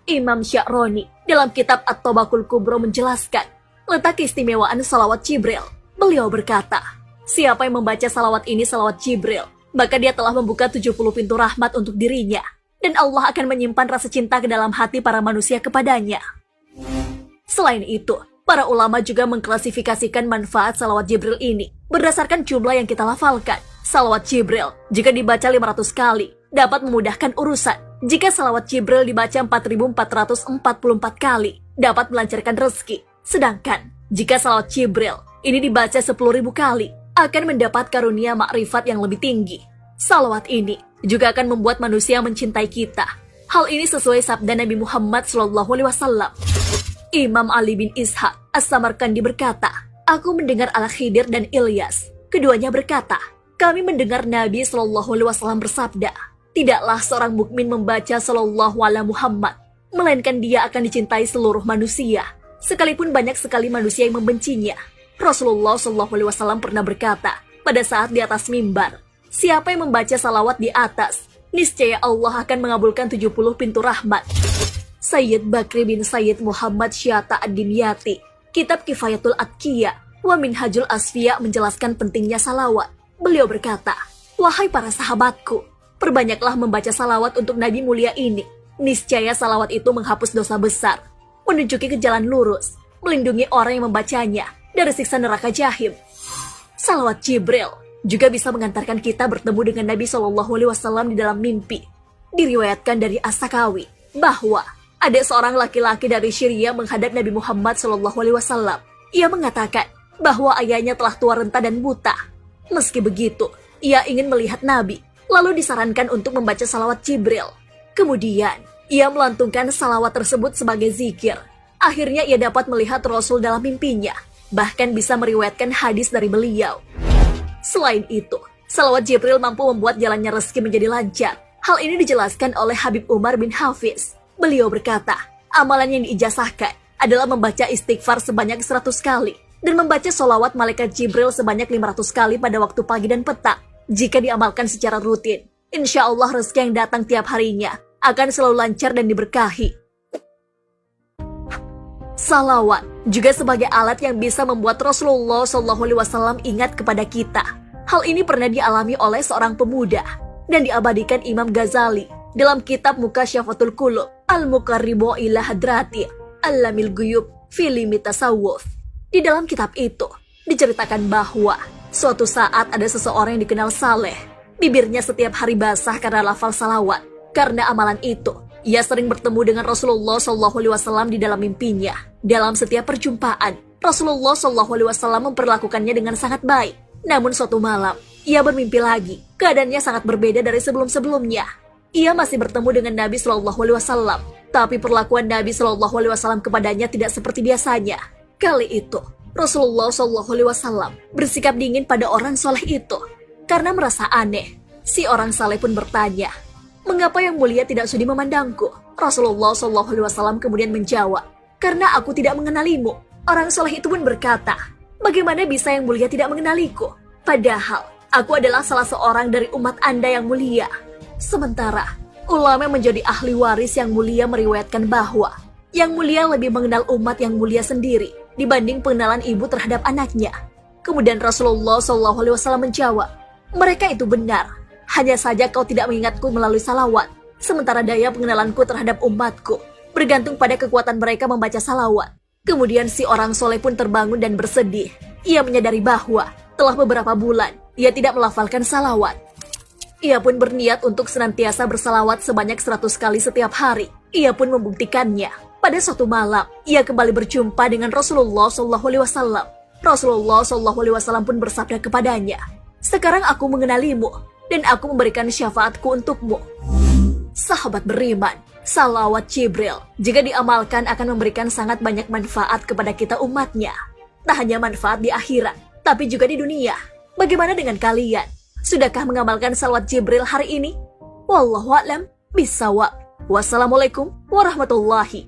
Imam Sya'roni dalam kitab At-Tabaqul Kubro menjelaskan letak keistimewaan salawat Jibril. Beliau berkata, siapa yang membaca salawat ini salawat Jibril, maka dia telah membuka 70 pintu rahmat untuk dirinya, dan Allah akan menyimpan rasa cinta ke dalam hati para manusia kepadanya. Selain itu, para ulama juga mengklasifikasikan manfaat salawat Jibril ini berdasarkan jumlah yang kita lafalkan. Salawat Jibril, jika dibaca 500 kali, dapat memudahkan urusan. Jika salawat Jibril dibaca 4444 kali, dapat melancarkan rezeki. Sedangkan, jika salawat Jibril ini dibaca 10.000 kali, akan mendapat karunia makrifat yang lebih tinggi. Salawat ini juga akan membuat manusia mencintai kita. Hal ini sesuai sabda Nabi Muhammad SAW. Imam Ali bin Ishaq As-Samarkandi berkata, aku mendengar Al-Khidir dan Ilyas. Keduanya berkata, kami mendengar Nabi SAW bersabda, tidaklah seorang mukmin membaca sallallahu ala Muhammad, melainkan dia akan dicintai seluruh manusia, sekalipun banyak sekali manusia yang membencinya. Rasulullah SAW pernah berkata pada saat di atas mimbar, siapa yang membaca salawat di atas, niscaya Allah akan mengabulkan 70 pintu rahmat. Sayyid Bakri bin Sayyid Muhammad Syata ad-Dimyati, kitab Kifayatul Atqiya wa Minhajul Asfiya menjelaskan pentingnya salawat. Beliau berkata, wahai para sahabatku, perbanyaklah membaca salawat untuk Nabi mulia ini. Niscaya salawat itu menghapus dosa besar, menunjuki ke jalan lurus, melindungi orang yang membacanya dari siksa neraka jahim. Salawat Jibril juga bisa mengantarkan kita bertemu dengan Nabi SAW di dalam mimpi. Diriwayatkan dari As-Sakawi bahwa ada seorang laki-laki dari Syria menghadap Nabi Muhammad SAW. Ia mengatakan bahwa ayahnya telah tua renta dan buta. Meski begitu, ia ingin melihat Nabi, lalu disarankan untuk membaca salawat Jibril. Kemudian, ia melantungkan salawat tersebut sebagai zikir. Akhirnya ia dapat melihat Rasul dalam mimpinya, bahkan bisa meriwayatkan hadis dari beliau. Selain itu, salawat Jibril mampu membuat jalannya rezeki menjadi lancar. Hal ini dijelaskan oleh Habib Umar bin Hafiz. Beliau berkata, amalan yang diijazahkan adalah membaca istighfar sebanyak 100 kali dan membaca sholawat malaikat Jibril sebanyak 500 kali pada waktu pagi dan petang. Jika diamalkan secara rutin, insya Allah rezeki yang datang tiap harinya akan selalu lancar dan diberkahi. Salawat juga sebagai alat yang bisa membuat Rasulullah SAW ingat kepada kita. Hal ini pernah dialami oleh seorang pemuda dan diabadikan Imam Ghazali dalam kitab Mukasyafatul Qulub Al-Muqarribu ila Hadrati Al-Lamil Guyub Filimi Tasawuf. Di dalam kitab itu diceritakan bahwa suatu saat ada seseorang yang dikenal saleh. Bibirnya setiap hari basah karena lafal salawat. Karena amalan itu, ia sering bertemu dengan Rasulullah SAW di dalam mimpinya. Dalam setiap perjumpaan, Rasulullah SAW memperlakukannya dengan sangat baik. Namun suatu malam, ia bermimpi lagi. Keadaannya sangat berbeda dari sebelum-sebelumnya. Ia masih bertemu dengan Nabi SAW, tapi perlakuan Nabi SAW kepadanya tidak seperti biasanya. Kali itu, Rasulullah SAW bersikap dingin pada orang soleh itu. Karena merasa aneh, si orang saleh pun bertanya, mengapa yang mulia tidak sudi memandangku? Rasulullah SAW kemudian menjawab, karena aku tidak mengenalimu. Orang soleh itu pun berkata, bagaimana bisa yang mulia tidak mengenaliku? Padahal, aku adalah salah seorang dari umat Anda yang mulia. Sementara, ulama yang menjadi ahli waris yang mulia meriwayatkan bahwa yang mulia lebih mengenal umat yang mulia sendiri dibanding pengenalan ibu terhadap anaknya. Kemudian Rasulullah SAW menjawab, mereka itu benar, hanya saja kau tidak mengingatku melalui salawat, sementara daya pengenalanku terhadap umatku bergantung pada kekuatan mereka membaca salawat. Kemudian si orang soleh pun terbangun dan bersedih. Ia menyadari bahwa telah beberapa bulan ia tidak melafalkan salawat. Ia pun berniat untuk senantiasa bersalawat sebanyak 100 kali setiap hari. Ia pun membuktikannya. Pada suatu malam, ia kembali berjumpa dengan Rasulullah SAW. Rasulullah SAW pun bersabda kepadanya, sekarang aku mengenalimu, dan aku memberikan syafaatku untukmu. Sahabat beriman, salawat Jibril, jika diamalkan akan memberikan sangat banyak manfaat kepada kita umatnya. Tak hanya manfaat di akhirat, tapi juga di dunia. Bagaimana dengan kalian? Sudahkah mengamalkan salawat Jibril hari ini? Wallahu a'lam bishawab. Wassalamualaikum warahmatullahi